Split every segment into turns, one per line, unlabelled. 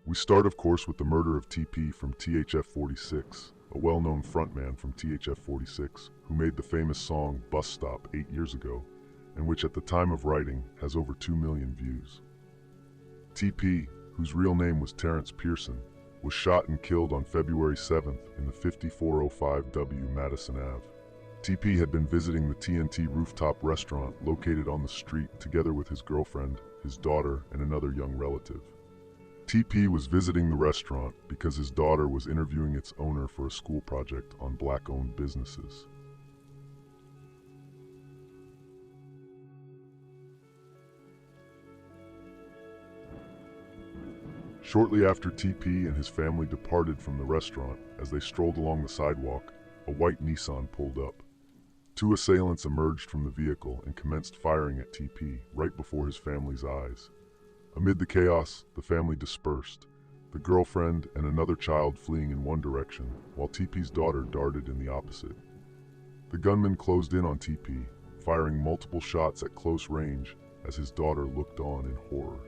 We start, of course, with the murder of TP from THF 46, a well-known frontman from THF 46 who made the famous song Bus Stop 8 years ago, and which at the time of writing has over 2 million views. TP, whose real name was Terrence Pearson, was shot and killed on February 7th in the 5405 W Madison Ave. TP had been visiting the TNT rooftop restaurant located on the street together with his girlfriend, his daughter, and another young relative. TP was visiting the restaurant because his daughter was interviewing its owner for a school project on black-owned businesses. Shortly after TP and his family departed from the restaurant, as they strolled along the sidewalk, a white Nissan pulled up. Two assailants emerged from the vehicle and commenced firing at TP right before his family's eyes. Amid the chaos, the family dispersed, the girlfriend and another child fleeing in one direction, while TP's daughter darted in the opposite. The gunman closed in on TP, firing multiple shots at close range as his daughter looked on in horror.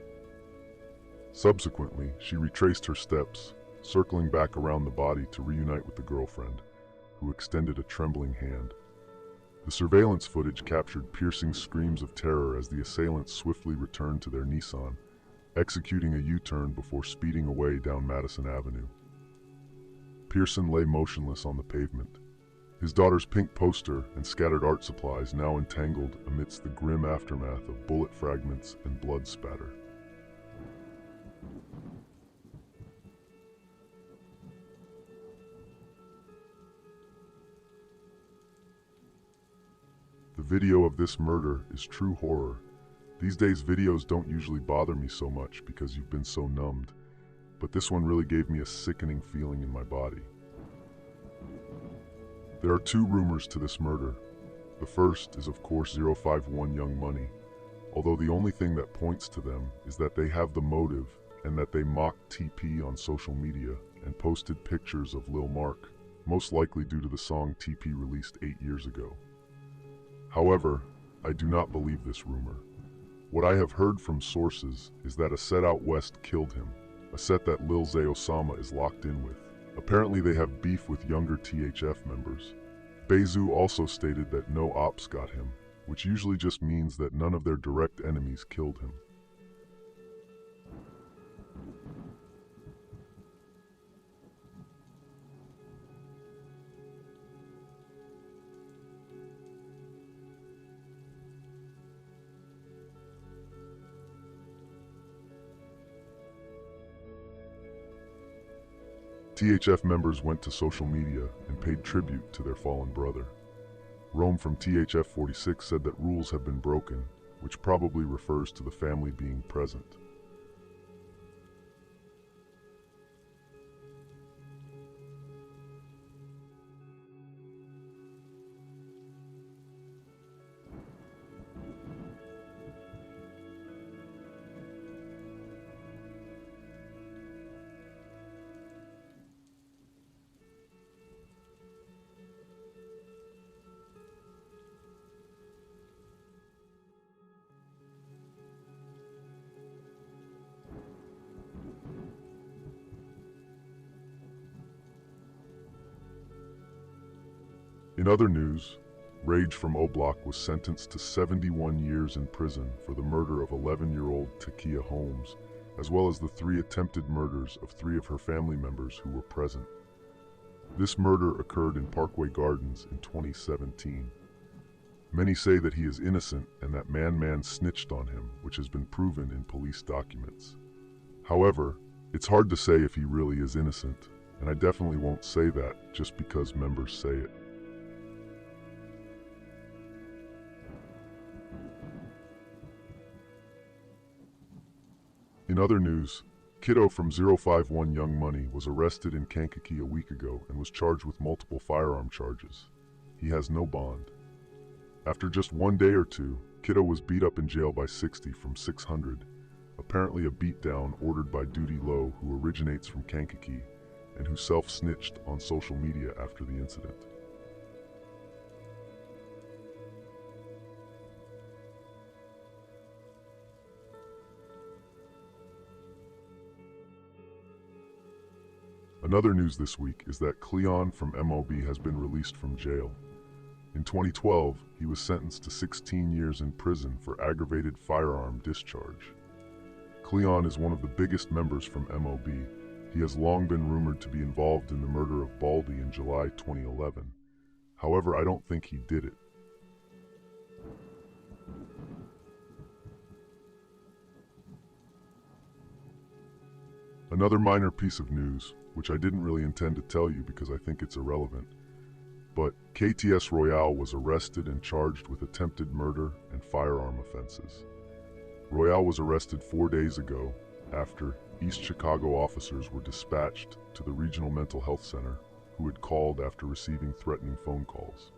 Subsequently, she retraced her steps, circling back around the body to reunite with the girlfriend, who extended a trembling hand. The surveillance footage captured piercing screams of terror as the assailants swiftly returned to their Nissan, executing a U-turn before speeding away down Madison Avenue. Pearson lay motionless on the pavement, his daughter's pink poster and scattered art supplies now entangled amidst the grim aftermath of bullet fragments and blood spatter. The video of this murder is true horror. These days videos don't usually bother me so much because you've been so numbed, but this one really gave me a sickening feeling in my body. There are two rumors to this murder. The first is of course 051 Young Money, although the only thing that points to them is that they have the motive and that they mocked TP on social media and posted pictures of Lil Mark, most likely due to the song TP released 8 years ago. However, I do not believe this rumor. What I have heard from sources is that a set out west killed him, a set that Lil Zay Osama is locked in with. Apparently they have beef with younger THF members. Bezu also stated that no ops got him, which usually just means that none of their direct enemies killed him. THF members went to social media and paid tribute to their fallen brother. Rome from THF 46 said that rules have been broken, which probably refers to the family being present. In other news, Rage from O-Block was sentenced to 71 years in prison for the murder of 11-year-old Takia Holmes, as well as the 3 attempted murders of 3 of her family members who were present. This murder occurred in Parkway Gardens in 2017. Many say that he is innocent and that Man snitched on him, which has been proven in police documents. However, it's hard to say if he really is innocent, and I definitely won't say that just because members say it. In other news, Kiddo from 051 Young Money was arrested in Kankakee a week ago and was charged with multiple firearm charges. He has no bond. After just 1 day or two, Kiddo was beat up in jail by 60 from 600, apparently a beatdown ordered by Duty Low, who originates from Kankakee and who self-snitched on social media after the incident. Another news this week is that Cleon from MOB has been released from jail. In 2012, he was sentenced to 16 years in prison for aggravated firearm discharge. Cleon is one of the biggest members from MOB. He has long been rumored to be involved in the murder of Baldy in July 2011. However, I don't think he did it. Another minor piece of news, which I didn't really intend to tell you because I think it's irrelevant, but KTS Royale was arrested and charged with attempted murder and firearm offenses. Royale was arrested 4 days ago after East Chicago officers were dispatched to the Regional Mental Health Center, who had called after receiving threatening phone calls.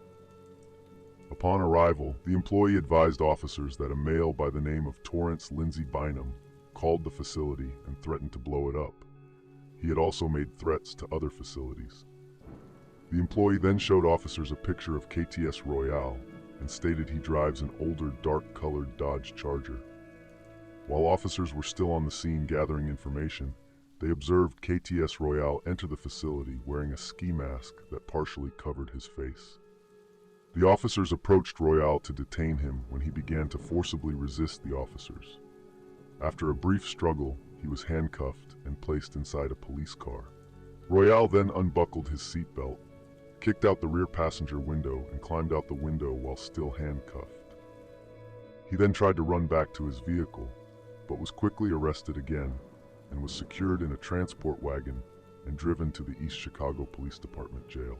Upon arrival, the employee advised officers that a male by the name of Torrance Lindsay Bynum called the facility and threatened to blow it up. He had also made threats to other facilities. The employee then showed officers a picture of KTS Royale and stated he drives an older dark-colored Dodge Charger. While officers were still on the scene gathering information, they observed KTS Royale enter the facility wearing a ski mask that partially covered his face. The officers approached Royale to detain him when he began to forcibly resist the officers. After a brief struggle, he was handcuffed and placed inside a police car. Royale then unbuckled his seatbelt, kicked out the rear passenger window, and climbed out the window while still handcuffed. He then tried to run back to his vehicle, but was quickly arrested again and was secured in a transport wagon and driven to the East Chicago Police Department jail.